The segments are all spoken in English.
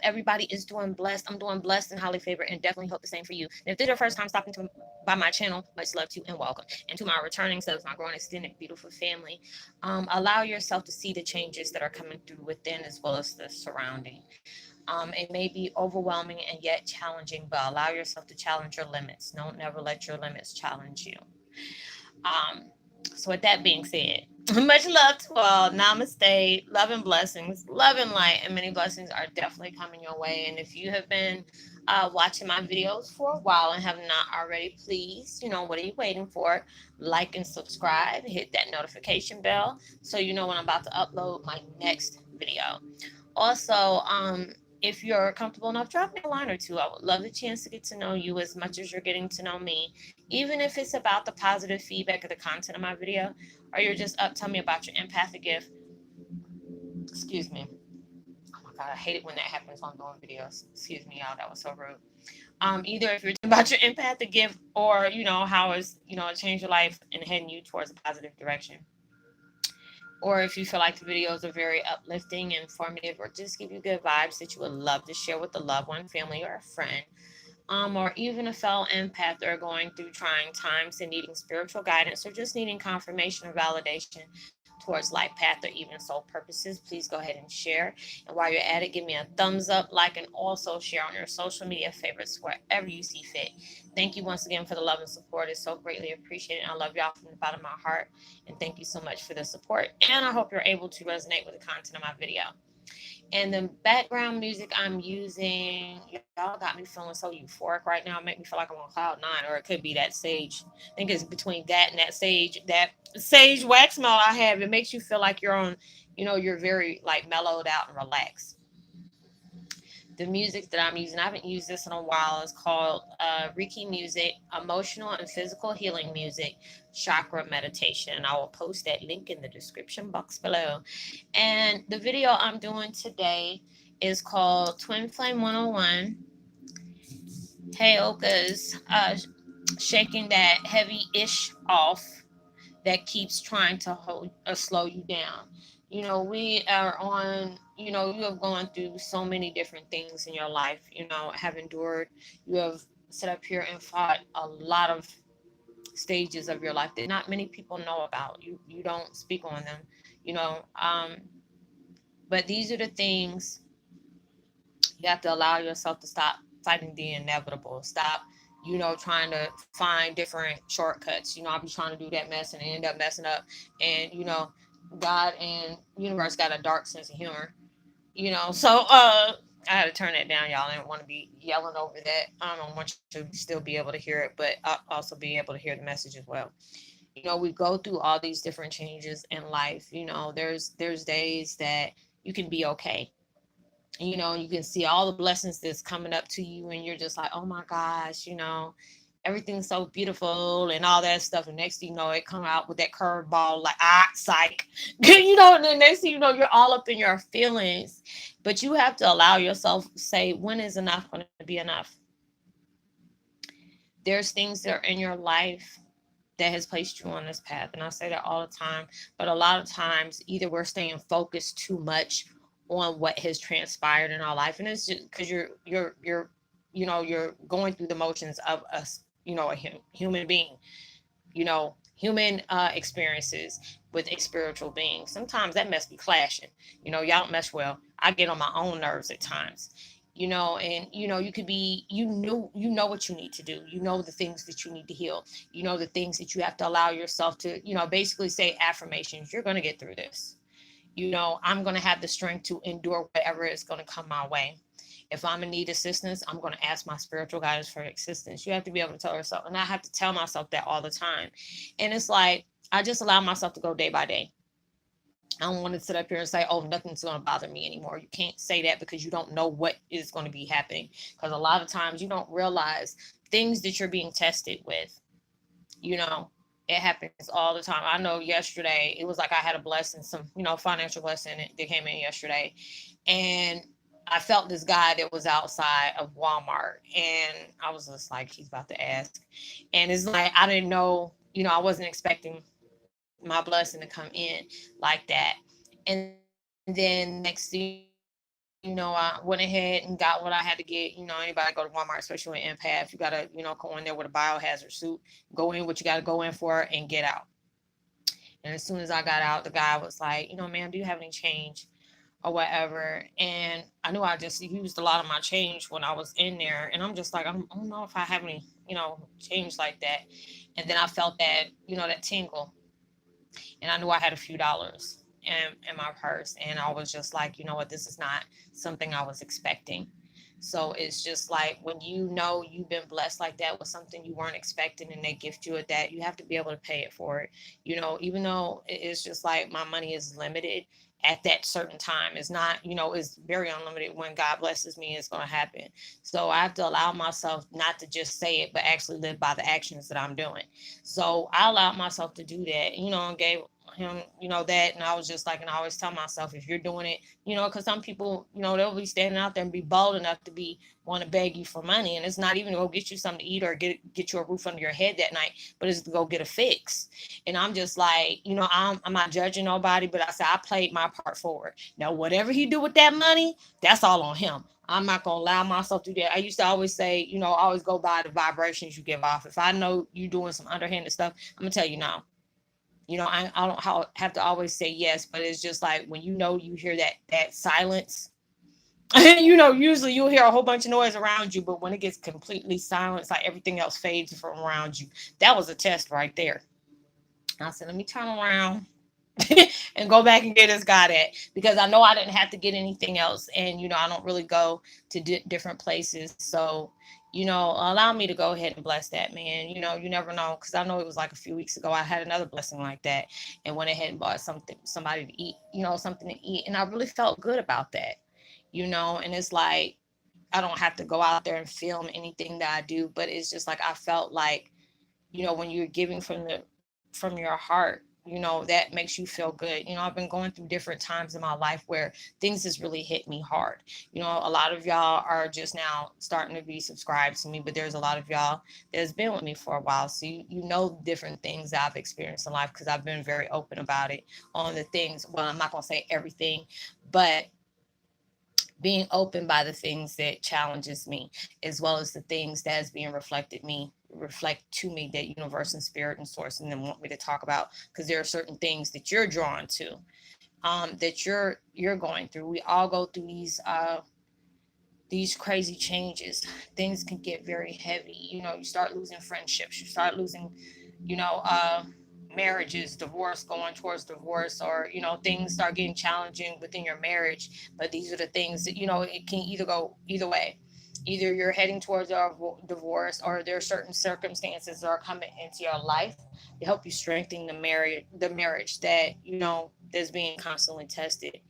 everybody is doing blessed. I'm doing blessed and highly favored, and definitely hope the same for you. And if this is your first time stopping to by my channel, much love to you and welcome. And to my returning subs, my growing extended beautiful family, allow yourself to see the changes that are coming through within as well as the surrounding. It may be overwhelming and yet challenging, but allow yourself to challenge your limits. Don't never let your limits challenge you. Um, so with that being said, much love to all. Namaste. Love and blessings. Love and light and many blessings are definitely coming your way. And if you have been watching my videos for a while and have not already, please, what are you waiting for? Like and subscribe. Hit that notification bell so you know when I'm about to upload my next video. Also, if you're comfortable enough, drop me a line or two. I would love the chance to get to know you as much as you're getting to know me, even if it's about the positive feedback of the content of my video, or you're just up, tell me about your empathic gift. Excuse me. Oh my God, I hate it when that happens on doing videos. Excuse me, y'all. That was so rude. Either if you're talking about your empathic gift or, how it's, changed your life and heading you towards a positive direction. Or if you feel like the videos are very uplifting, informative, or just give you good vibes that you would love to share with a loved one, family, or a friend, or even a fellow empath that are going through trying times and needing spiritual guidance or just needing confirmation or validation towards life path or even soul purposes, please go ahead and share. And while you're at it, give me a thumbs up, like, and also share on your social media favorites wherever you see fit. Thank you once again for the love and support. It's so greatly appreciated. I love y'all from the bottom of my heart. And thank you so much for the support. And I hope you're able to resonate with the content of my video. And the background music I'm using, y'all got me feeling so euphoric right now. Make me feel like I'm on cloud nine, or it could be that sage. I think it's between that and that sage wax melt I have. It makes you feel like you're on, you're very like mellowed out and relaxed. The music that I'm using, I haven't used this in a while. It's called Reiki Music, Emotional and Physical Healing Music, Chakra Meditation. And I will post that link in the description box below. And the video I'm doing today is called Twin Flame 101. Heyoka's shaking that heavy ish off that keeps trying to hold or slow you down. We are on, you have gone through so many different things in your life, have endured, you have set up here and fought a lot of stages of your life that not many people know about. You don't speak on them, you know. But these are the things you have to allow yourself to stop fighting the inevitable. Stop, trying to find different shortcuts. I'll be trying to do that mess and end up messing up. And, God and universe got a dark sense of humor. So I had to turn that down, y'all. I didn't want to be yelling over that. I don't want you to still be able to hear it, but also be able to hear the message as well. We go through all these different changes in life. There's days that you can be okay. You can see all the blessings that's coming up to you, and you're just like, oh my gosh, everything's so beautiful and all that stuff. And next thing you know, it come out with that curveball, like, psych. And then next thing you know, you're all up in your feelings. But you have to allow yourself to say, when is enough going to be enough? There's things that are in your life that has placed you on this path. And I say that all the time. But a lot of times, either we're staying focused too much on what has transpired in our life, and it's just because you're going through the motions of us, a human being, human experiences with a spiritual being. Sometimes that mess be clashing. Y'all don't mesh well. I get on my own nerves at times. And you could be, what you need to do. The things that you need to heal. The things that you have to allow yourself to, basically say affirmations. You're going to get through this. I'm going to have the strength to endure whatever is going to come my way. If I'm in need of assistance, I'm going to ask my spiritual guidance for assistance. You have to be able to tell yourself, and I have to tell myself that all the time. And it's like, I just allow myself to go day by day. I don't want to sit up here and say, oh, nothing's going to bother me anymore. You can't say that because you don't know what is going to be happening. Because a lot of times you don't realize things that you're being tested with, it happens all the time. I know yesterday, it was like I had a blessing, some, financial blessing that came in yesterday. And I felt this guy that was outside of Walmart. And I was just like, he's about to ask. And it's like, I didn't know, I wasn't expecting my blessing to come in like that. And then next thing you know, I went ahead and got what I had to get. Anybody go to Walmart, especially with empath, you gotta, go in there with a biohazard suit, go in what you gotta go in for, and get out. And as soon as I got out, the guy was like, ma'am, do you have any change or whatever? And I knew I just used a lot of my change when I was in there. And I'm just like, I don't know if I have any, change like that. And then I felt that, that tingle. And I knew I had a few dollars in my purse. And I was just like, you know what, this is not something I was expecting. So it's just like when you've been blessed like that with something you weren't expecting and they gift you at that, you have to be able to pay it for it. Even though it's just like my money is limited at that certain time. It's not, it's very unlimited. When God blesses me, it's going to happen. So I have to allow myself not to just say it, but actually live by the actions that I'm doing. So I allowed myself to do that, and gave him, that. And I was just like, and I always tell myself, if you're doing it, because some people, they'll be standing out there and be bold enough to be want to beg you for money, and it's not even to go get you something to eat or get you a roof under your head that night, but it's to go get a fix. And I'm just like, I'm not judging nobody, but I said I played my part forward. Now whatever he do with that money, that's all on him. I'm not gonna allow myself to do that. I used to always say, always go by the vibrations you give off. If I know you doing some underhanded stuff, I'm gonna tell you no. I don't have to always say yes, but it's just like when you hear that silence. Usually you'll hear a whole bunch of noise around you, but when it gets completely silent, it's like everything else fades from around you. That was a test right there. I said, let me turn around and go back and get this guy that, because I know I didn't have to get anything else, and I don't really go to different places, so allow me to go ahead and bless that man. You never know, because I know it was like a few weeks ago I had another blessing like that, and went ahead and bought somebody to eat, something to eat, and I really felt good about that. And it's like I don't have to go out there and film anything that I do, but it's just like I felt like, when you're giving from your heart, that makes you feel good. I've been going through different times in my life where things has really hit me hard. A lot of y'all are just now starting to be subscribed to me, but there's a lot of y'all that's been with me for a while, so you know different things I've experienced in life, because I've been very open about it on the things. Well, I'm not going to say everything, but being open by the things that challenges me, as well as the things that is being reflect to me, that universe and spirit and source and then want me to talk about, because there are certain things that you're drawn to, that you're going through. We all go through these crazy changes. Things can get very heavy. You start losing friendships, you start losing, you know uh marriages, divorce, going towards divorce, or things start getting challenging within your marriage. But these are the things that, it can either go either way. Either you're heading towards a divorce, or there are certain circumstances that are coming into your life to help you strengthen the marriage that that's being constantly tested.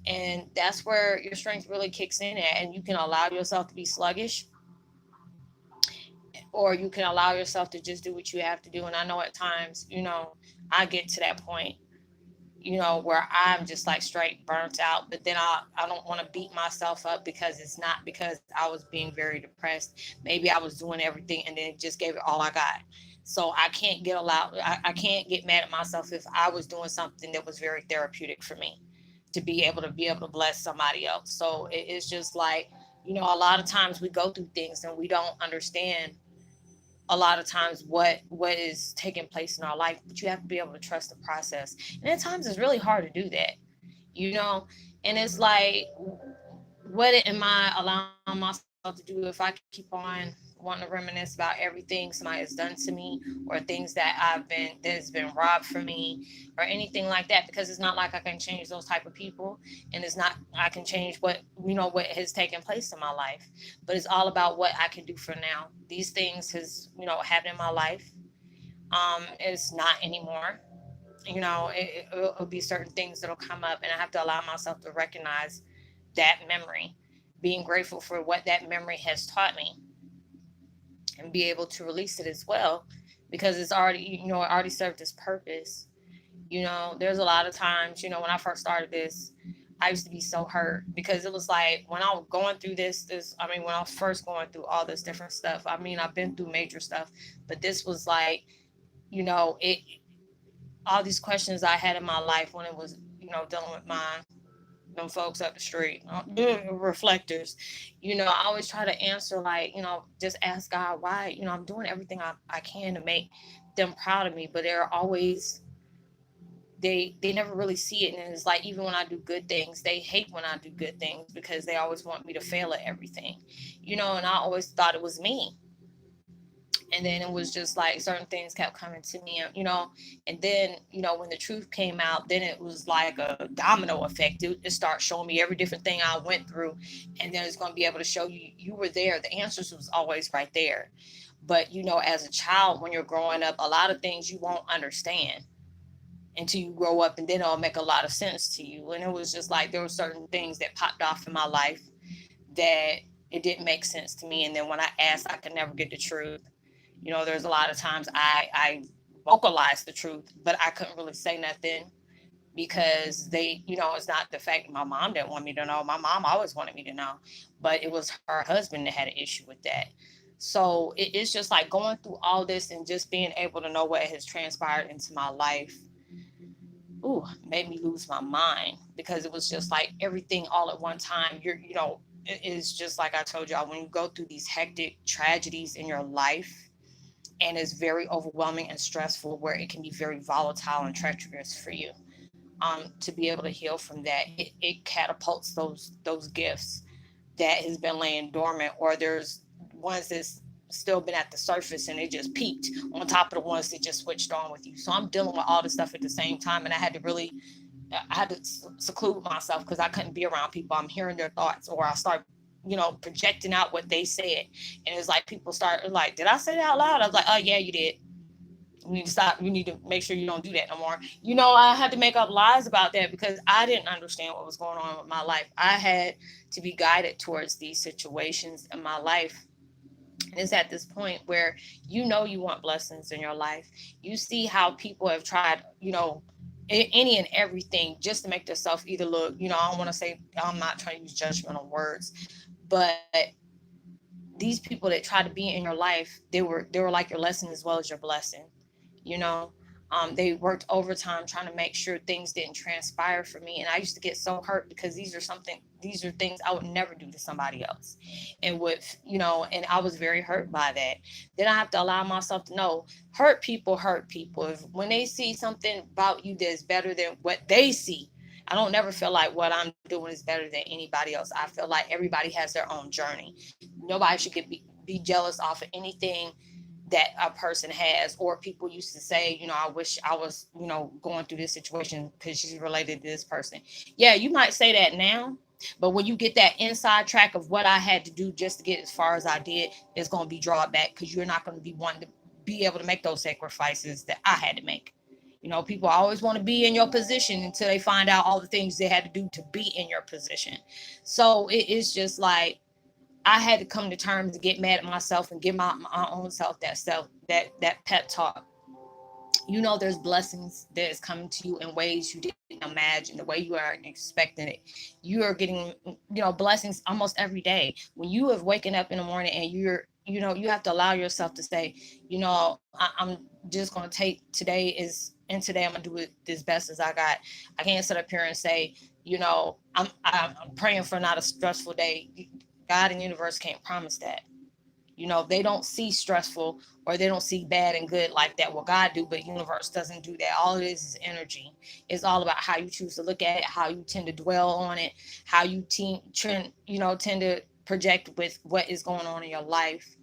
And that's where your strength really kicks in at. And you can allow yourself to be sluggish, or you can allow yourself to just do what you have to do. And I know at times, I get to that point, where I'm just like straight burnt out. But then I don't want to beat myself up, because it's not because I was being very depressed. Maybe I was doing everything and then just gave it all I got. So I can't get mad at myself if I was doing something that was very therapeutic for me, to be able to bless somebody else. So it's just like, a lot of times we go through things and we don't understand a lot of times what is taking place in our life, but you have to be able to trust the process. And at times it's really hard to do that, you know and it's like, what am I allowing myself to do if I keep on wanting to reminisce about everything somebody has done to me, or things that's been robbed from me, or anything like that? Because it's not like I can change those type of people, and it's not I can change what has taken place in my life. But it's all about what I can do for now. These things has happened in my life. It's not anymore. It'll be certain things that'll come up, and I have to allow myself to recognize that memory, being grateful for what that memory has taught me, and be able to release it as well, because it's already, it already served its purpose. There's a lot of times, when I first started this, I used to be so hurt, because it was like when I was going through when I was first going through all this different stuff. I've been through major stuff, but this was like, it all these questions I had in my life when it was, dealing with them folks up the street, reflectors. I always try to answer, like, just ask God why. I'm doing everything I can to make them proud of me, but they're always, they never really see it. And it's like, even when I do good things, they hate when I do good things because they always want me to fail at everything. And I always thought it was me. And then it was just like certain things kept coming to me, and then when the truth came out, then it was like a domino effect. It started showing me every different thing I went through, and then it's going to be able to show you, you were there, the answers was always right there. But as a child, when you're growing up, a lot of things you won't understand until you grow up, and then it'll make a lot of sense to you. And it was just like there were certain things that popped off in my life that it didn't make sense to me, and then when I asked, I could never get the truth. There's a lot of times I vocalized the truth, but I couldn't really say nothing because it's not the fact my mom didn't want me to know. My mom always wanted me to know, but it was her husband that had an issue with that. So it's just like going through all this and just being able to know what has transpired into my life. Ooh, made me lose my mind because it was just like everything all at one time. It is just like I told y'all, when you go through these hectic tragedies in your life, and it's very overwhelming and stressful, where it can be very volatile and treacherous for you. To be able to heal from that, it catapults those gifts that has been laying dormant, or there's ones that's still been at the surface and they just peaked on top of the ones that just switched on with you. So I'm dealing with all this stuff at the same time, and I had to seclude myself because I couldn't be around people. I'm hearing their thoughts, or I start projecting out what they said. And it's like people start like, did I say that out loud? I was like, oh yeah, you did. You need to stop. You need to make sure you don't do that no more. I had to make up lies about that because I didn't understand what was going on with my life. I had to be guided towards these situations in my life. And it's at this point where you want blessings in your life. You see how people have tried, any and everything just to make themselves either look, I don't want to say, I'm not trying to use judgmental words, but these people that try to be in your life, they were like your lesson as well as your blessing. you know they worked overtime trying to make sure things didn't transpire for me, and I used to get so hurt because these are things I would never do to somebody else. And I was very hurt by that. Then I have to allow myself to know, hurt people. If when they see something about you that's better than what they see, I don't never feel like what I'm doing is better than anybody else. I feel like everybody has their own journey. Nobody should be jealous off of anything that a person has. Or people used to say, I wish I was, going through this situation because she's related to this person. Yeah, you might say that now, but when you get that inside track of what I had to do just to get as far as I did, it's going to be drawback because you're not going to be wanting to be able to make those sacrifices that I had to make. People always want to be in your position until they find out all the things they had to do to be in your position. So it's just like I had to come to terms and get mad at myself and give my own self that pep talk. There's blessings that is coming to you in ways you didn't imagine, the way you are expecting it. You are getting, blessings almost every day. When you have waken up in the morning and you have to allow yourself to say, I'm just going to take today and today I'm going to do it as best as I got. I can't sit up here and say, I'm praying for not a stressful day. God and universe can't promise that. They don't see stressful or they don't see bad and good like that. Well, God do, but universe doesn't do that. All it is energy. It's all about how you choose to look at it, how you tend to dwell on it, how you tend to project with what is going on in your life.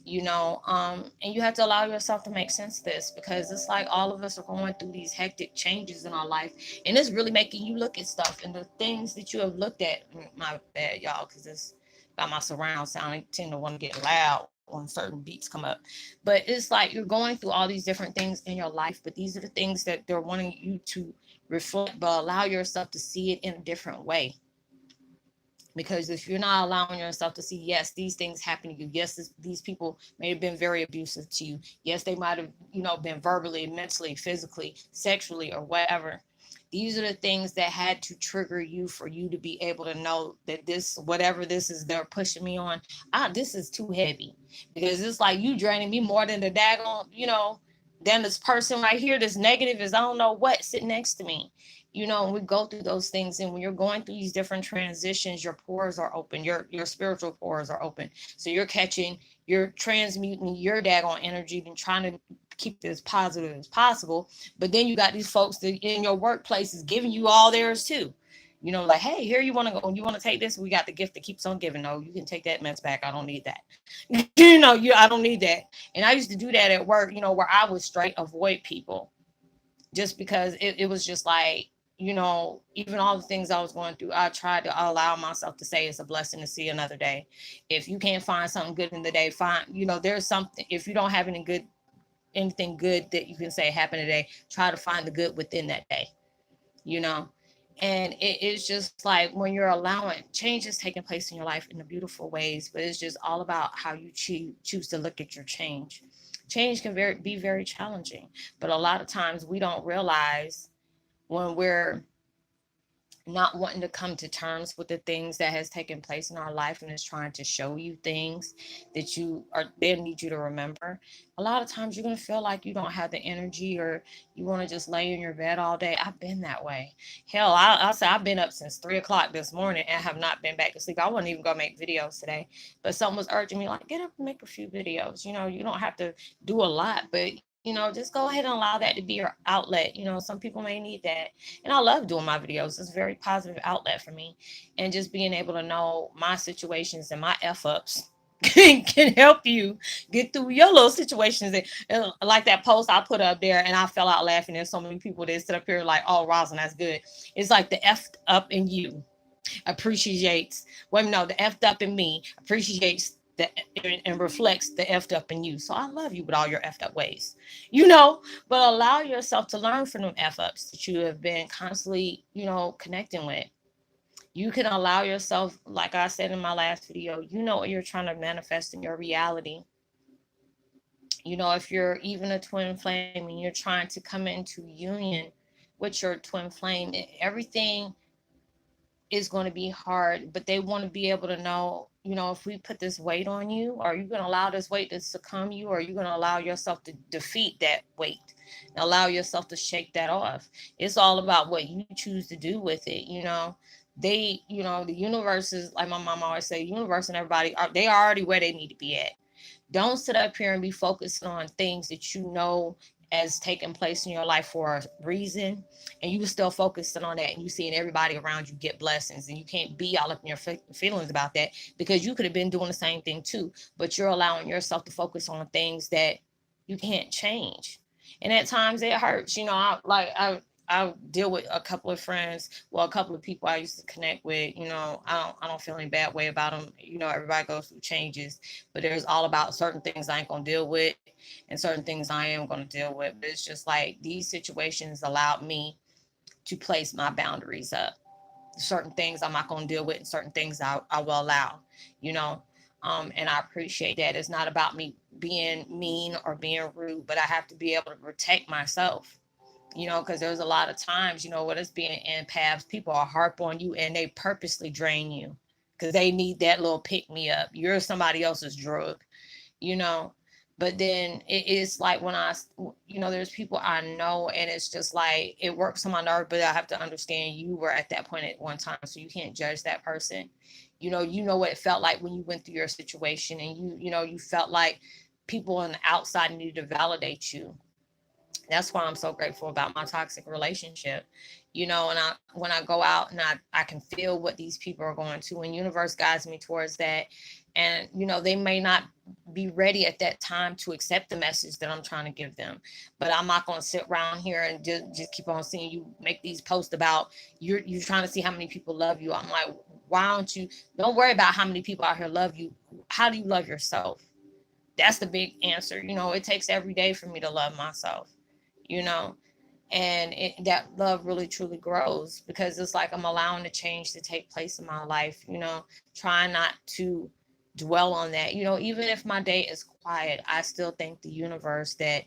And you have to allow yourself to make sense of this, because it's like all of us are going through these hectic changes in our life, and it's really making you look at stuff and the things that you have looked at. My bad, y'all, because it's got my surround sound. I tend to want to get loud when certain beats come up, but it's like you're going through all these different things in your life, but these are the things that they're wanting you to reflect, but allow yourself to see it in a different way. Because if you're not allowing yourself to see, yes, these things happen to you. Yes, these people may have been very abusive to you. Yes, they might have, been verbally, mentally, physically, sexually, or whatever. These are the things that had to trigger you for you to be able to know that this, whatever this is, they're pushing me on. This is too heavy, because it's like you draining me more than the daggone, than this person right here, this negative is I don't know what sitting next to me. And we go through those things, and when you're going through these different transitions, your pores are open, your spiritual pores are open. So you're transmuting your daggone energy and trying to keep it as positive as possible. But then you got these folks that in your workplaces giving you all theirs too. Like, hey, here, you want to go, you want to take this, we got the gift that keeps on giving. No, you can take that mess back, I don't need that. I don't need that. And I used to do that at work, where I would straight avoid people, just because it was just like, even all the things I was going through, I tried to allow myself to say it's a blessing to see another day. If you can't find something good in the day, find, there's something. If you don't have anything good that you can say happened today, try to find the good within that day. you know and it's just like, when you're allowing changes taking place in your life in the beautiful ways, but it's just all about how you choose to look at your change can be very challenging. But a lot of times we don't realize, when we're not wanting to come to terms with the things that has taken place in our life, and is trying to show you things that you are they need you to remember. A lot of times you're going to feel like you don't have the energy, or you want to just lay in your bed all day. I've been that way. Hell, I'll say I've been up since 3 o'clock this morning and have not been back to sleep. I wasn't even going to make videos today, but someone was urging me, like, get up and make a few videos. You don't have to do a lot, but just go ahead and allow that to be your outlet. Some people may need that. And I love doing my videos. It's a very positive outlet for me. And just being able to know my situations and my F ups can help you get through your little situations. And like that post I put up there, and I fell out laughing. There's so many people that sit up here like, oh, Roslynn, that's good. It's like the F up in you appreciates, well, no, the effed up in me appreciates the and reflects the effed up in you. So I love you with all your effed up ways, but allow yourself to learn from them F ups that you have been constantly, connecting with. You can allow yourself, like I said in my last video, what you're trying to manifest in your reality. If you're even a twin flame and you're trying to come into union with your twin flame, everything is going to be hard, but they want to be able to know, if we put this weight on you, are you going to allow this weight to succumb you, or are you going to allow yourself to defeat that weight and allow yourself to shake that off? It's all about what you choose to do with it. The universe is, like my mom always say, universe and everybody they are already where they need to be at. Don't sit up here and be focused on things that as taking place in your life for a reason, and you still focusing on that, and you seeing everybody around you get blessings, and you can't be all up in your feelings about that, because you could have been doing the same thing too, but you're allowing yourself to focus on things that you can't change. And at times it hurts. I deal with a couple of friends, well, a couple of people I used to connect with. I don't feel any bad way about them. Everybody goes through changes, but there's all about certain things I ain't gonna deal with, and certain things I am gonna deal with. But it's just like, these situations allowed me to place my boundaries up. Certain things I'm not gonna deal with, and certain things I will allow. You know, and I appreciate that. It's not about me being mean or being rude, but I have to be able to protect myself, because there's a lot of times, what it's being empaths, people are harp on you, and they purposely drain you because they need that little pick me up. You're somebody else's drug, you know. But then it is like, when there's people I know, and it's just like, it works on my nerve, but I have to understand you were at that point at one time, so you can't judge that person. You know what it felt like when you went through your situation, and you felt like people on the outside needed to validate you. That's why I'm so grateful about my toxic relationship. And when I go out, and I can feel what these people are going to, and universe guides me towards that. And they may not be ready at that time to accept the message that I'm trying to give them, but I'm not going to sit around here and just keep on seeing you make these posts about you're trying to see how many people love you. I'm like, why don't worry about how many people out here love you. How do you love yourself? That's the big answer. It takes every day for me to love myself, you know, and that love really truly grows, because it's like, I'm allowing the change to take place in my life, trying not to dwell on that. Even if my day is quiet, I still thank the universe that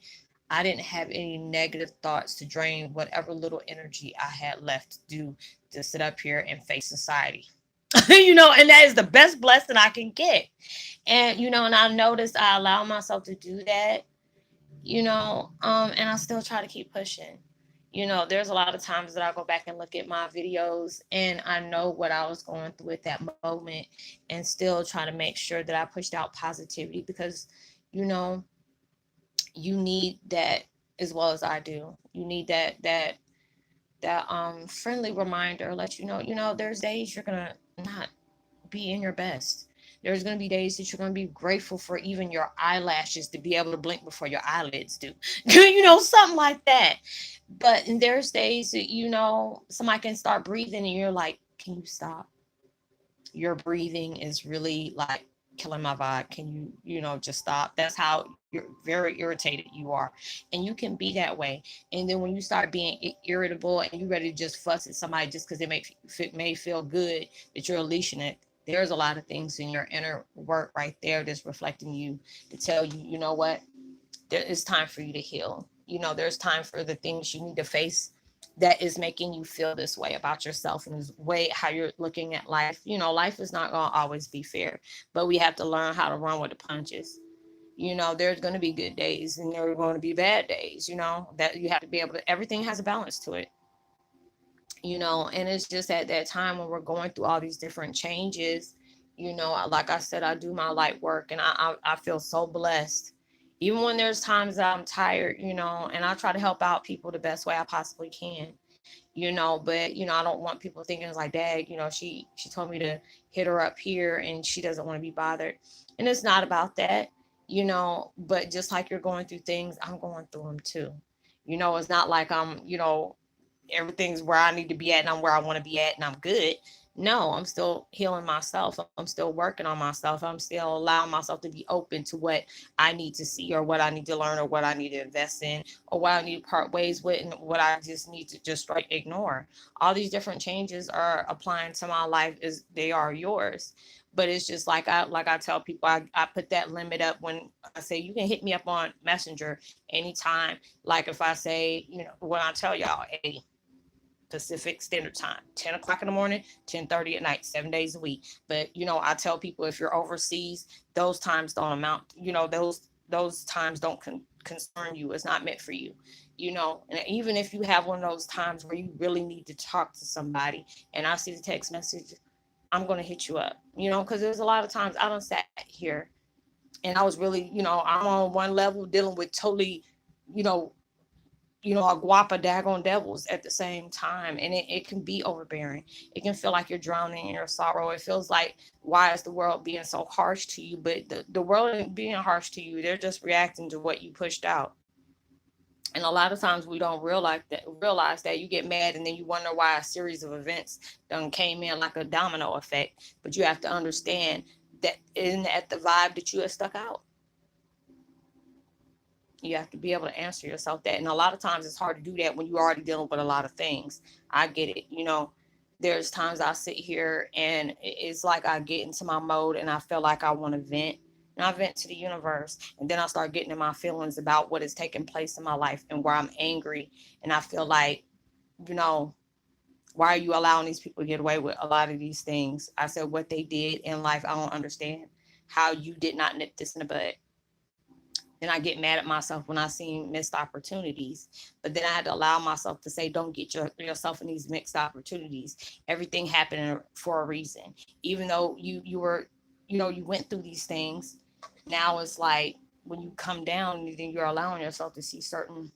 I didn't have any negative thoughts to drain whatever little energy I had left to do, to sit up here and face society. And that is the best blessing I can get. And and I noticed I allow myself to do that, and I still try to keep pushing. There's a lot of times that I go back and look at my videos and I know what I was going through at that moment and still try to make sure that I pushed out positivity because, you know, you need that as well as I do. You need that friendly reminder, let there's days you're gonna not be in your best. There's going to be days that you're going to be grateful for even your eyelashes to be able to blink before your eyelids do. Something like that. But there's days that, somebody can start breathing and you're like, can you stop? Your breathing is really like killing my vibe. Can you, just stop? That's how you're very irritated you are. And you can be that way. And then when you start being irritable and you're ready to just fuss at somebody just because it may feel good that you're unleashing it, there's a lot of things in your inner work right there that's reflecting you to tell you, you know what, it's time for you to heal. There's time for the things you need to face that is making you feel this way about yourself and this way how you're looking at life. Life is not going to always be fair, but we have to learn how to run with the punches. There's going to be good days and there are going to be bad days, that you have to be able to, everything has a balance to it. And it's just at that time when we're going through all these different changes, like I said, I do my light work and I feel so blessed. Even when there's times that I'm tired, and I try to help out people the best way I possibly can, but I don't want people thinking it's like, dad, she told me to hit her up here and she doesn't want to be bothered. And it's not about that, but just like you're going through things, I'm going through them too. It's not like I'm, everything's where I need to be at and I'm where I want to be at and I'm good. No, I'm still healing myself. I'm still working on myself. I'm still allowing myself to be open to what I need to see or what I need to learn or what I need to invest in or what I need to part ways with and what I just need to just straight ignore. All these different changes are applying to my life as they are yours. But it's just like I tell people, I put that limit up when I say you can hit me up on Messenger anytime. Like if I say, when I tell y'all, hey, Pacific Standard Time, 10 o'clock in the morning, 10:30 at night, 7 days a week. But, I tell people if you're overseas, those times don't amount, those times don't concern you. It's not meant for you, and even if you have one of those times where you really need to talk to somebody and I see the text message, I'm going to hit you up, because there's a lot of times I don't sat here and I was really, I'm on one level dealing with totally, you know, a guapa daggone devils at the same time. And it can be overbearing. It can feel like you're drowning in your sorrow. It feels like, why is the world being so harsh to you? But the world isn't being harsh to you. They're just reacting to what you pushed out. And a lot of times we don't realize that you get mad and then you wonder why a series of events done came in like a domino effect. But you have to understand that isn't that the vibe that you have stuck out. You have to be able to answer yourself that. And a lot of times it's hard to do that when you're already dealing with a lot of things. I get it. There's times I sit here and it's like I get into my mode and I feel like I want to vent. And I vent to the universe. And then I start getting in my feelings about what is taking place in my life and where I'm angry. And I feel like, you know, why are you allowing these people to get away with a lot of these things? I said, what they did in life, I don't understand how you did not nip this in the bud. Then I get mad at myself when I see missed opportunities. But then I had to allow myself to say, don't get yourself in these mixed opportunities. Everything happened for a reason. Even though you were, you went through these things. Now it's like when you come down, then you're allowing yourself to see certain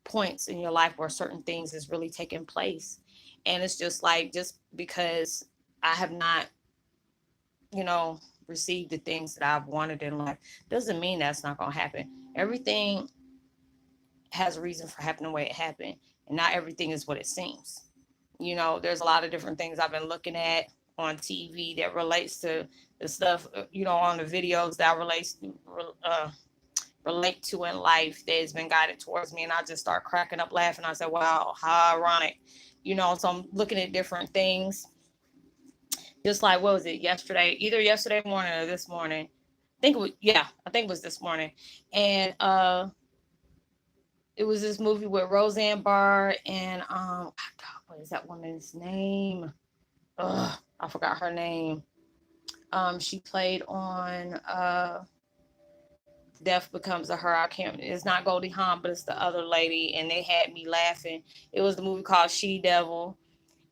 points in your life where certain things is really taking place. And it's just like, just because I have not, received the things that I've wanted in life doesn't mean that's not going to happen. Everything has a reason for happening the way it happened, and not everything is what it seems. There's a lot of different things I've been looking at on TV that relates to the stuff, on the videos that uh, relate to in life that has been guided towards me, and I just start cracking up laughing. I said, "Wow, how ironic." So I'm looking at different things, just like, what was it, yesterday? Either yesterday morning or this morning. I think it was this morning. And it was this movie with Roseanne Barr and what is that woman's name? I forgot her name. She played on death becomes a her. I can't. It's not Goldie Hawn, but it's the other lady, and they had me laughing. It was the movie called She Devil.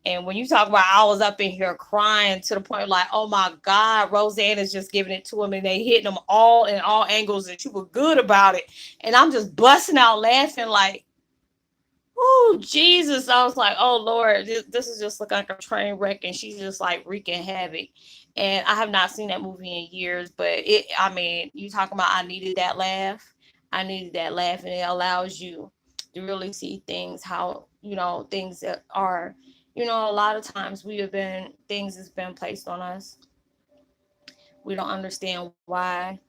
And when you talk about, I was up in here crying to the point like, oh my God, Roseanne is just giving it to him, and they hitting them all in all angles, and she was good about it. And I'm just busting out laughing like, oh Jesus! I was like, oh Lord, this is just looking like a train wreck, and she's just like wreaking havoc. And I have not seen that movie in years, but it. I mean, you talking about I needed that laugh. I needed that laugh, and it allows you to really see things how things that are. A lot of times we have been things has been placed on us. We don't understand why.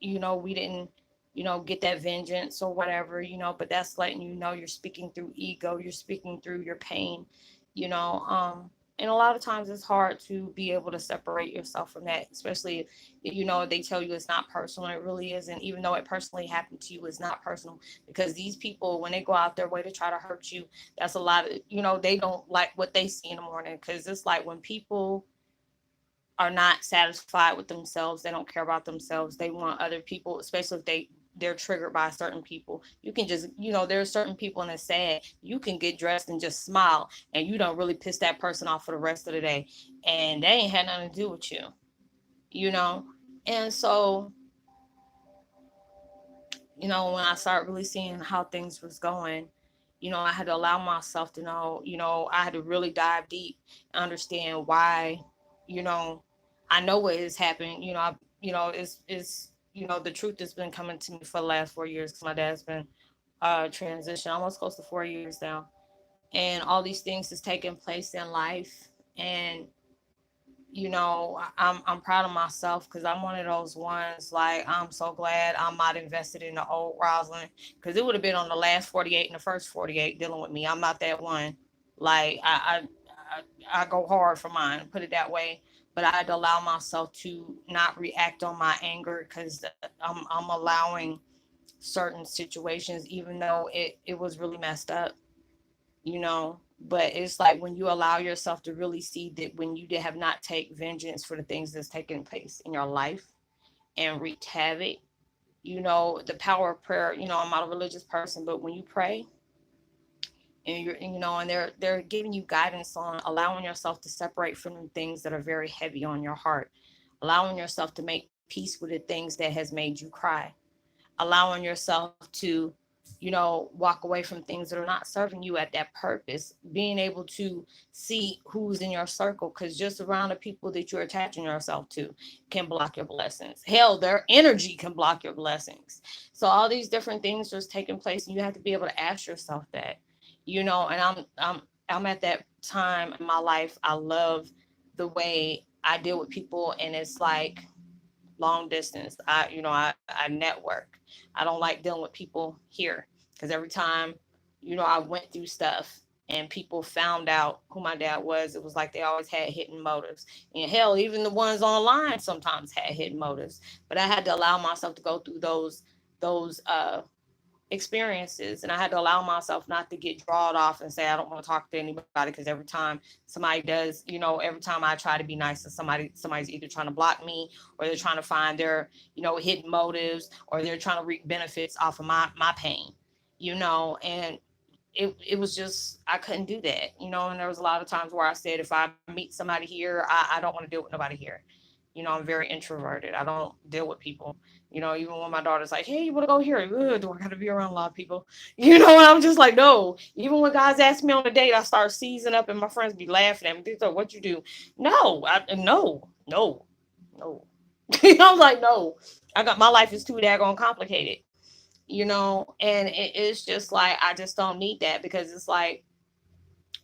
We didn't get that vengeance or whatever, but that's letting you're speaking through ego, you're speaking through your pain, you know. And a lot of times it's hard to be able to separate yourself from that, especially they tell you it's not personal. It really isn't. Even though it personally happened to you, it's not personal, because these people, when they go out their way to try to hurt you, that's a lot of, they don't like what they see in the morning, because it's like when people are not satisfied with themselves. They don't care about themselves. They want other people, especially if they're triggered by certain people. You can just, there are certain people, and it's sad. You can get dressed and just smile, and you don't really piss that person off for the rest of the day, and they ain't had nothing to do with you, you know. And so, when I started really seeing how things was going, I had to allow myself to know, I had to really dive deep and understand why, you know, I know what has happened. It's the truth has been coming to me for the last 4 years, because my dad's been transition almost close to 4 years now. And all these things is taking place in life. And I'm proud of myself, because I'm one of those ones, like, I'm so glad I'm not invested in the old Roslynn, because it would have been on the last 48 and the first 48 dealing with me. I'm not that one. Like, I go hard for mine, put it that way. But I had to allow myself to not react on my anger, because I'm allowing certain situations, even though it was really messed up, but it's like when you allow yourself to really see that when you have not take vengeance for the things that's taking place in your life and wreaked havoc, the power of prayer. I'm not a religious person, but when you pray and and they're giving you guidance on allowing yourself to separate from the things that are very heavy on your heart, allowing yourself to make peace with the things that has made you cry, allowing yourself to walk away from things that are not serving you at that purpose, being able to see who's in your circle, because just around the people that you're attaching yourself to can block your blessings. Hell, their energy can block your blessings. So all these different things just taking place, and you have to be able to ask yourself that, and I'm at that time in my life. I love the way I deal with people, and it's like long distance. I network. I don't like dealing with people here, because every time I went through stuff and people found out who my dad was, it was like they always had hidden motives. And hell, even the ones online sometimes had hidden motives. But I had to allow myself to go through those experiences, and I had to allow myself not to get drawn off and say I don't want to talk to anybody, because every time somebody does, every time I try to be nice to somebody's either trying to block me, or they're trying to find their hidden motives, or they're trying to reap benefits off of my pain, and it was just I couldn't do that, and there was a lot of times where I said, if I meet somebody here, I don't want to deal with nobody here. I'm very introverted. I don't deal with people. Even when my daughter's like, "Hey, you want to go here?" Ugh, do I got to be around a lot of people? And I'm just like, no. Even when guys ask me on a date, I start seizing up, and my friends be laughing at me. They say, "What you do?" No, no. I'm like, no. I got my life is too daggone complicated. And it's just like I just don't need that, because it's like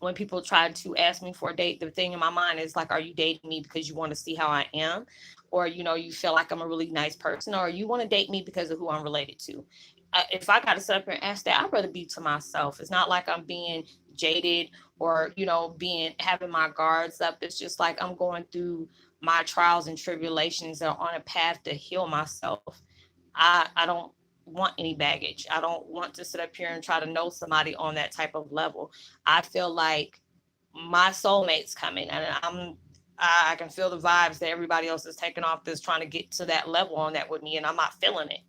when people try to ask me for a date, the thing in my mind is like, are you dating me because you want to see how I am? Or, you feel like I'm a really nice person, or you want to date me because of who I'm related to? If I got to sit up here and ask that, I'd rather be to myself. It's not like I'm being jaded or, being having my guards up. It's just like I'm going through my trials and tribulations and on a path to heal myself. I don't want any baggage. I don't want to sit up here and try to know somebody on that type of level. I feel like my soulmate's coming, and I'm I can feel the vibes that everybody else is taking off that's trying to get to that level on that with me, and I'm not feeling it.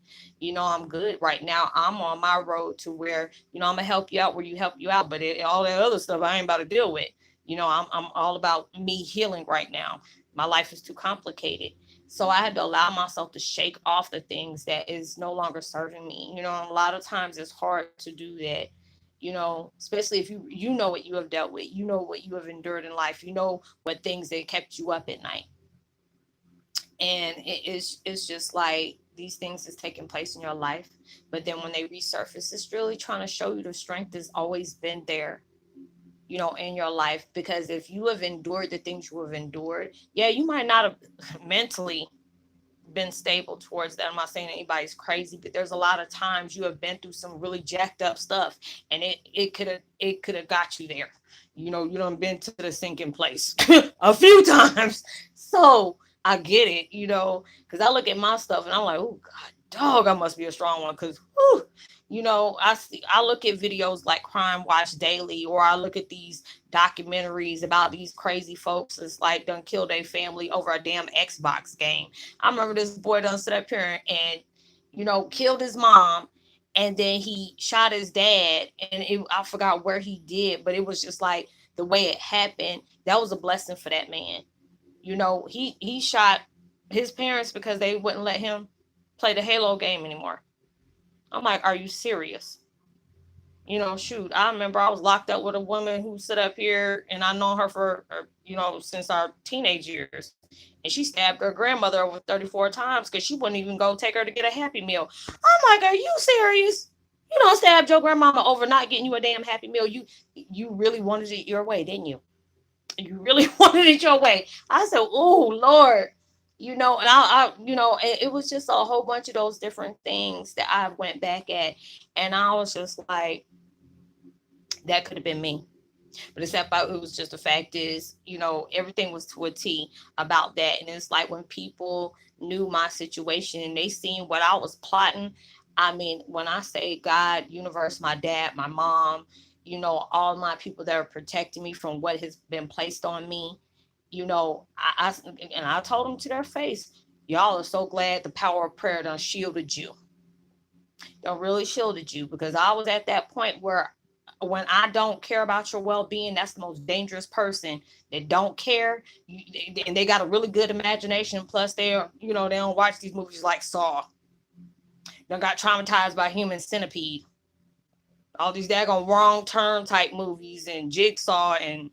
I'm good right now. I'm on my road to where, I'm gonna help you out where you help you out, but all that other stuff I ain't about to deal with. I'm all about me healing right now. My life is too complicated. So I had to allow myself to shake off the things that is no longer serving me. A lot of times it's hard to do that, especially if you know what you have dealt with, what you have endured in life, what things that kept you up at night. And it's just like these things is taking place in your life, but then when they resurface, it's really trying to show you the strength has always been there, in your life. Because if you have endured the things you have endured, yeah, you might not have mentally been stable towards that. I'm not saying anybody's crazy, but there's a lot of times you have been through some really jacked up stuff, and it could have got you there. You done been to the sinking place a few times. So I get it, because I look at my stuff and I'm like, oh God, dog, I must be a strong one. Because I look at videos like Crime Watch Daily, or I look at these documentaries about these crazy folks that's like done killed their family over a damn Xbox game. I remember this boy done stood up here and, killed his mom, and then he shot his dad, and I forgot where he did, but it was just like the way it happened. That was a blessing for that man. He shot his parents because they wouldn't let him play the Halo game anymore. I'm like, are you serious? Shoot, I remember I was locked up with a woman who stood up here, and I known her for, since our teenage years. And she stabbed her grandmother over 34 times because she wouldn't even go take her to get a Happy Meal. I'm like, are you serious? You don't stabbed your grandmama over not getting you a damn Happy Meal. You really wanted it your way, didn't you? You really wanted it your way. I said, oh, Lord. And it was just a whole bunch of those different things that I went back at. And I was just like, that could have been me. But except it was just the fact is, everything was to a T about that. And it's like when people knew my situation and they seen what I was plotting. I mean, when I say God, universe, my dad, my mom, all my people that are protecting me from what has been placed on me, and I told them to their face, y'all are so glad the power of prayer done shielded you. Done really shielded you, because I was at that point where when I don't care about your well-being, that's the most dangerous person that don't care. And they got a really good imagination. Plus, they don't watch these movies like Saw. They got traumatized by Human Centipede. All these daggone wrong turn type movies and Jigsaw and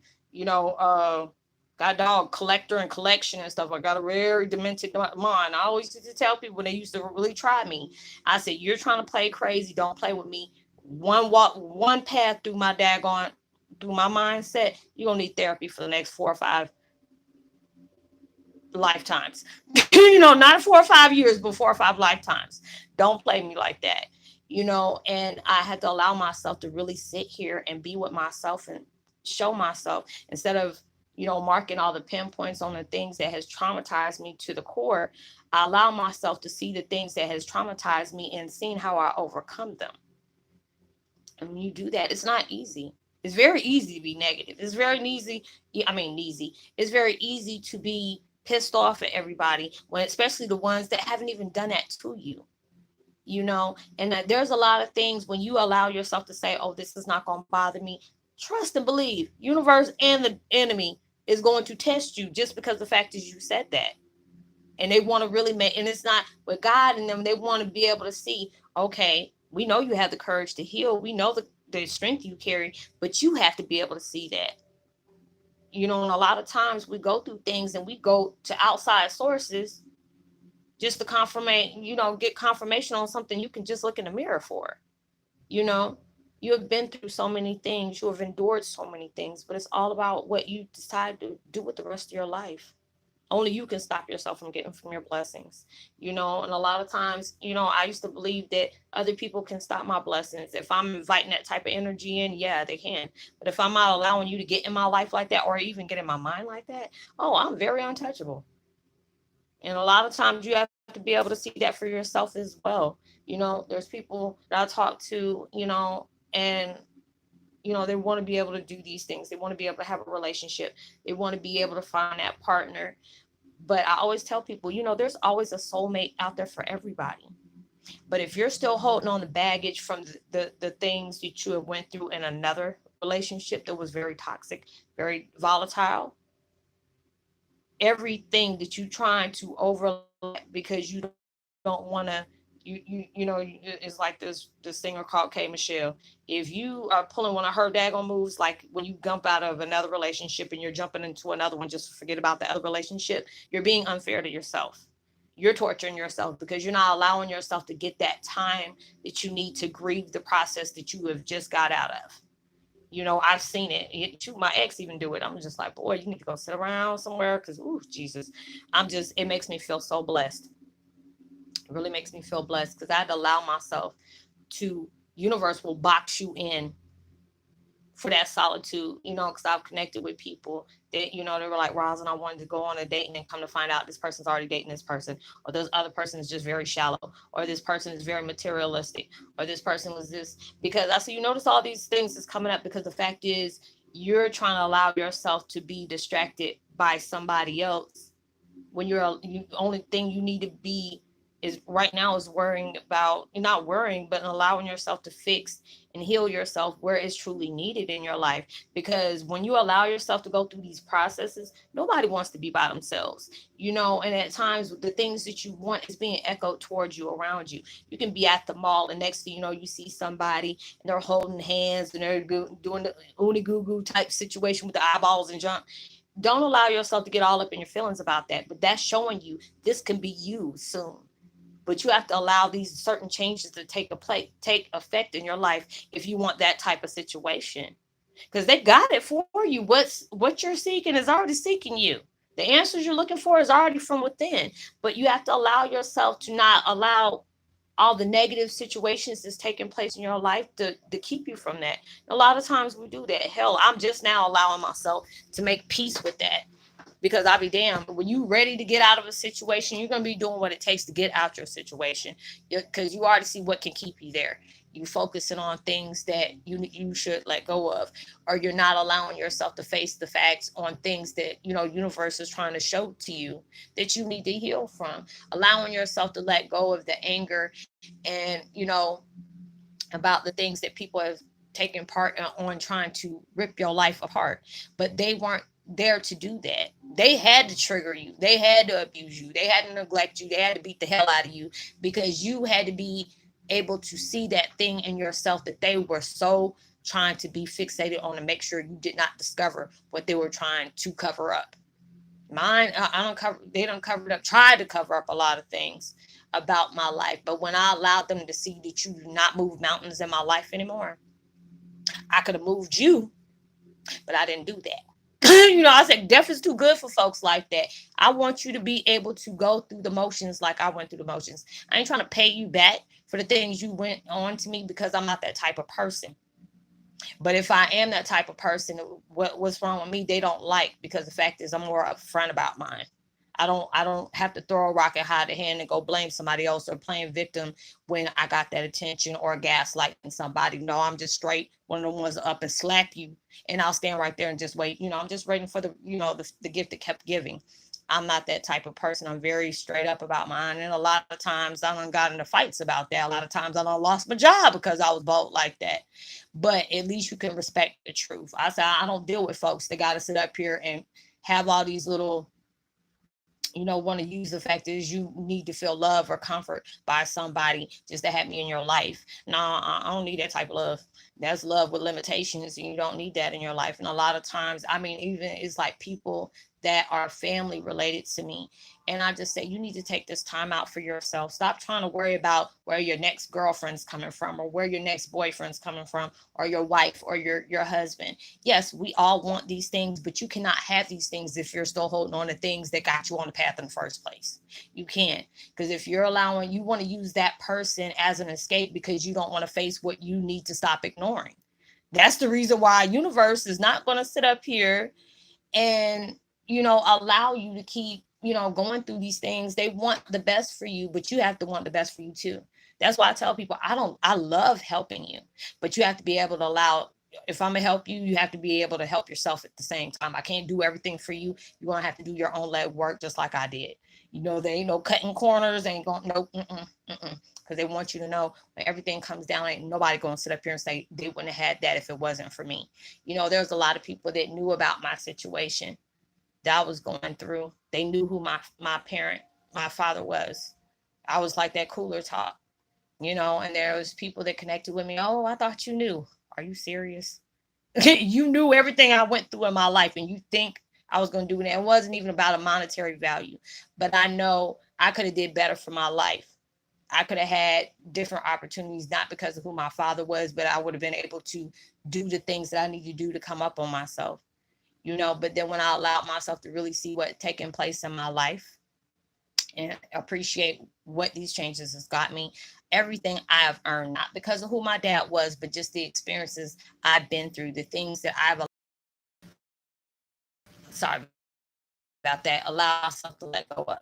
got dog collector and collection and stuff. I got a very demented mind. I always used to tell people when they used to really try me, I said, you're trying to play crazy, don't play with me. One path through my daggone, through my mindset, you're gonna need therapy for the next 4 or 5 lifetimes. Not 4 or 5 years, but 4 or 5 lifetimes. Don't play me like that. And I had to allow myself to really sit here and be with myself and show myself, instead of, marking all the pinpoints on the things that has traumatized me to the core. I allow myself to see the things that has traumatized me and seeing how I overcome them. And when you do that, it's not easy. It's very easy to be negative. It's very easy. I mean, easy. It's very easy to be pissed off at everybody, when especially the ones that haven't even done that to you. And there's a lot of things when you allow yourself to say, oh, this is not going to bother me. Trust and believe, universe and the enemy is going to test you, just because the fact is you said that. And they want to really make, and it's not with God in them. They want to be able to see, okay, we know you have the courage to heal. We know the strength you carry, but you have to be able to see that. And a lot of times we go through things and we go to outside sources just to get confirmation on something you can just look in the mirror for. You know, you have been through so many things, you have endured so many things, but it's all about what you decide to do with the rest of your life. Only you can stop yourself from getting from your blessings. And a lot of times, I used to believe that other people can stop my blessings. If I'm inviting that type of energy in, yeah, they can. But if I'm not allowing you to get in my life like that, or even get in my mind like that, oh, I'm very untouchable. And a lot of times you have to be able to see that for yourself as well. There's people that I talk to, and they want to be able to do these things. They want to be able to have a relationship. They want to be able to find that partner. But I always tell people, there's always a soulmate out there for everybody. But if you're still holding on the baggage from the things that you have went through in another relationship that was very toxic, very volatile, everything that you trying to overlap because you don't want to, it's like this singer called K Michelle. If you are pulling one of her daggone moves, like when you jump out of another relationship and you're jumping into another one just to forget about the other relationship, you're being unfair to yourself. You're torturing yourself because you're not allowing yourself to get that time that you need to grieve the process that you have just got out of. I've seen it. My ex even do it. I'm just like, boy, you need to go sit around somewhere because, ooh, Jesus. It makes me feel so blessed. It really makes me feel blessed because I had to allow myself to, universe will box you in for that solitude, because I've connected with people that, they were like, Roslyn, I wanted to go on a date and then come to find out this person's already dating this person, or this other person is just very shallow, or this person is very materialistic, or this person was this. Because I see, you notice all these things is coming up because the fact is you're trying to allow yourself to be distracted by somebody else when the only thing you need to be is right now is worrying about, not worrying, but allowing yourself to fix and heal yourself where it's truly needed in your life. Because when you allow yourself to go through these processes, nobody wants to be by themselves, and at times the things that you want is being echoed towards you, around you. You can be at the mall and next thing you know, you see somebody and they're holding hands and they're doing the uni goo goo type situation with the eyeballs and junk. Don't allow yourself to get all up in your feelings about that. But that's showing you this can be you soon. But you have to allow these certain changes to take effect in your life if you want that type of situation. Because they got it for you. What you're seeking is already seeking you. The answers you're looking for is already from within. But you have to allow yourself to not allow all the negative situations that's taking place in your life to keep you from that. A lot of times we do that. Hell, I'm just now allowing myself to make peace with that because I'll be damned. When you ready to get out of a situation, you're gonna be doing what it takes to get out your situation because you already see what can keep you there. You focusing on things that you should let go of, or you're not allowing yourself to face the facts on things that universe is trying to show to you that you need to heal from. Allowing yourself to let go of the anger and about the things that people have taken part on trying to rip your life apart, but they weren't there to do that. They had to trigger you, they had to abuse you, they had to neglect you, they had to beat the hell out of you because you had to be able to see that thing in yourself that they were so trying to be fixated on to make sure you did not discover what they were trying to cover up. Mine, I don't cover. They don't cover up. Tried to cover up a lot of things about my life, but when I allowed them to see that you do not move mountains in my life anymore, I could have moved you, but I didn't do that. I said death is too good for folks like that. I want you to be able to go through the motions like I went through the motions. I ain't trying to pay you back for the things you went on to me because I'm not that type of person. But if I am that type of person, what's wrong with me? They don't like because the fact is I'm more upfront about mine. I don't have to throw a rock and hide a hand and go blame somebody else or playing victim when I got that attention or gaslighting somebody. No, I'm just straight one of the ones up and slap you and I'll stand right there and just wait. I'm just waiting for the gift that kept giving. I'm not that type of person. I'm very straight up about mine. And a lot of times I done got into fights about that. A lot of times I done lost my job because I was bold like that. But at least you can respect the truth. I say I don't deal with folks that got to sit up here and have all these little want to use the fact is you need to feel love or comfort by somebody just to have me in your life. No, I don't need that type of love. That's love with limitations, and you don't need that in your life. And a lot of times, I mean, even it's like people that are family related to me. And I just say, you need to take this time out for yourself. Stop trying to worry about where your next girlfriend's coming from or where your next boyfriend's coming from or your wife or your husband. Yes, we all want these things, but you cannot have these things if you're still holding on to things that got you on the path in the first place. You can't. Because if you're allowing, you want to use that person as an escape because you don't want to face what you need to stop ignoring. That's the reason why universe is not going to sit up here and allow you to keep going through these things. They want the best for you, but you have to want the best for you too. That's why I tell people I love helping you, but you have to be able to allow if I'm gonna help you, you have to be able to help yourself at the same time. I can't do everything for you. You're gonna have to do your own leg work just like I did. There ain't no cutting corners, ain't going no because they want you to know when everything comes down, ain't nobody gonna sit up here and say they wouldn't have had that if it wasn't for me. There's a lot of people that knew about my situation that I was going through. They knew who my father was. I was like that cooler top, and there was people that connected with me. Oh, I thought you knew. Are you serious? You knew everything I went through in my life, and you think I was going to do it. It wasn't even about a monetary value, but I know I could have did better for my life. I could have had different opportunities, not because of who my father was, but I would have been able to do the things that I need to do to come up on myself, But then when I allowed myself to really see what taking place in my life and appreciate what these changes has got me, everything I have earned, not because of who my dad was, but just the experiences I've been through, the things that sorry about that, allow myself to let go of.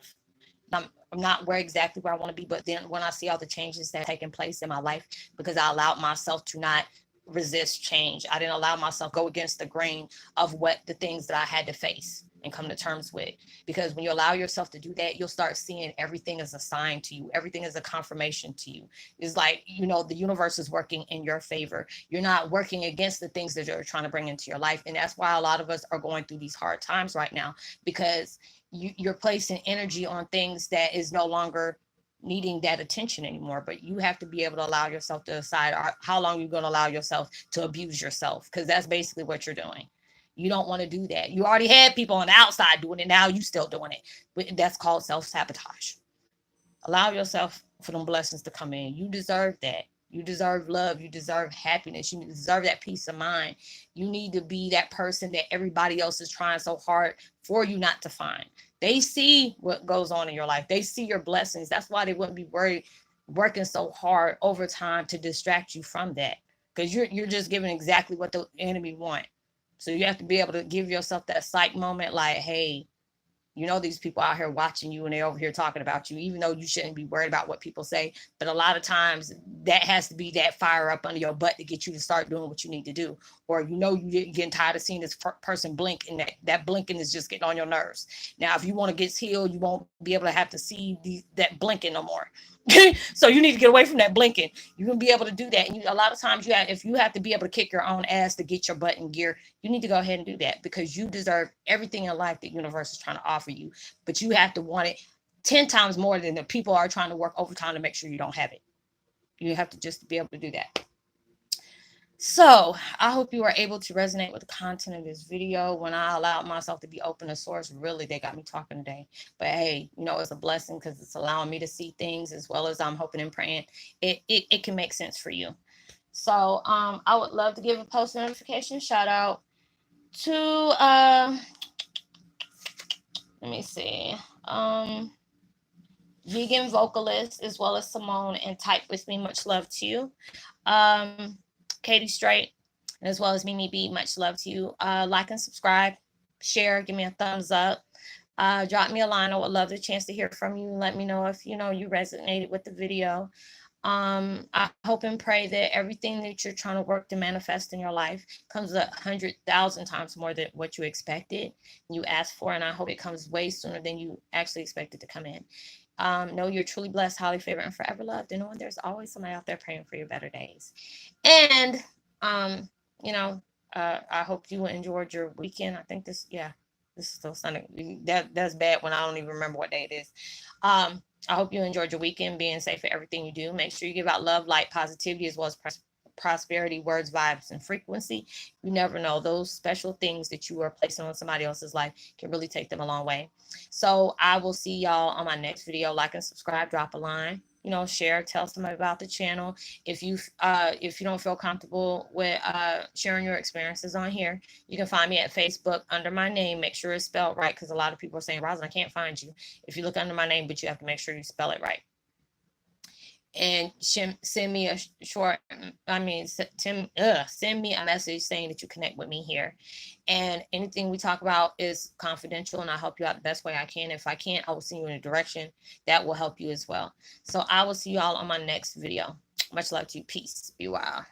I'm not where exactly where I want to be, but then when I see all the changes that have taken place in my life, because I allowed myself to not resist change, I didn't allow myself go against the grain of what the things that I had to face and come to terms with. Because when you allow yourself to do that, you'll start seeing everything as a sign to you. Everything is a confirmation to you. It's like, the universe is working in your favor. You're not working against the things that you're trying to bring into your life. And that's why a lot of us are going through these hard times right now, because you're placing energy on things that is no longer needing that attention anymore. But you have to be able to allow yourself to decide how long you're going to allow yourself to abuse yourself, because that's basically what you're doing. You don't want to do that. You already had people on the outside doing it. Now you still doing it. But that's called self-sabotage. Allow yourself for them blessings to come in. You deserve that. You deserve love. You deserve happiness. You deserve that peace of mind. You need to be that person that everybody else is trying so hard for you not to find. They see what goes on in your life. They see your blessings. That's why they wouldn't be worried working so hard over time to distract you from that, because you're just giving exactly what the enemy want. So you have to be able to give yourself that psych moment, like, hey, these people out here watching you and they're over here talking about you, even though you shouldn't be worried about what people say. But a lot of times that has to be that fire up under your butt to get you to start doing what you need to do. Or, you're getting tired of seeing this person blink, and that blinking is just getting on your nerves. Now, if you want to get healed, you won't be able to have to see that blinking no more. So you need to get away from that blinking. You're going to be able to do that. And a lot of times if you have to be able to kick your own ass to get your butt in gear, you need to go ahead and do that, because you deserve everything in life that universe is trying to offer you. But you have to want it 10 times more than the people are trying to work overtime to make sure you don't have it. You have to just be able to do that. So I hope you were able to resonate with the content of this video. When I allowed myself to be open to source, really, they got me talking today. But hey, it's a blessing, because it's allowing me to see things, as well as I'm hoping and praying it can make sense for you. So I would love to give a post notification shout out to let me see, vegan vocalist, as well as Simone and Type With Me. Much love to you. Katie Straight, as well as Mimi B. Much love to you. Like and subscribe, share, give me a thumbs up. Drop me a line. I would love the chance to hear from you. Let me know if you resonated with the video. I hope and pray that everything that you're trying to work to manifest in your life comes 100,000 times more than what you expected, you asked for, and I hope it comes way sooner than you actually expected to come in. Know you're truly blessed, highly favored, and forever loved. And knowing there's always somebody out there praying for your better days. And I hope you enjoyed your weekend. I think this is still Sunday. That's bad when I don't even remember what day it is. I hope you enjoyed your weekend, being safe for everything you do. Make sure you give out love, light, positivity, as well as prosperity, words, vibes, and frequency. You never know. Those special things that you are placing on somebody else's life can really take them a long way. So I will see y'all on my next video. Like and subscribe, drop a line, share, tell somebody about the channel. If you don't feel comfortable with sharing your experiences on here, you can find me at Facebook under my name. Make sure it's spelled right, because a lot of people are saying, Roslynn, I can't find you if you look under my name, but you have to make sure you spell it right. And send me a send me a message saying that you connect with me here. And anything we talk about is confidential, and I'll help you out the best way I can. If I can't, I will send you in a direction that will help you as well. So I will see you all on my next video. Much love to you. Peace. Be well.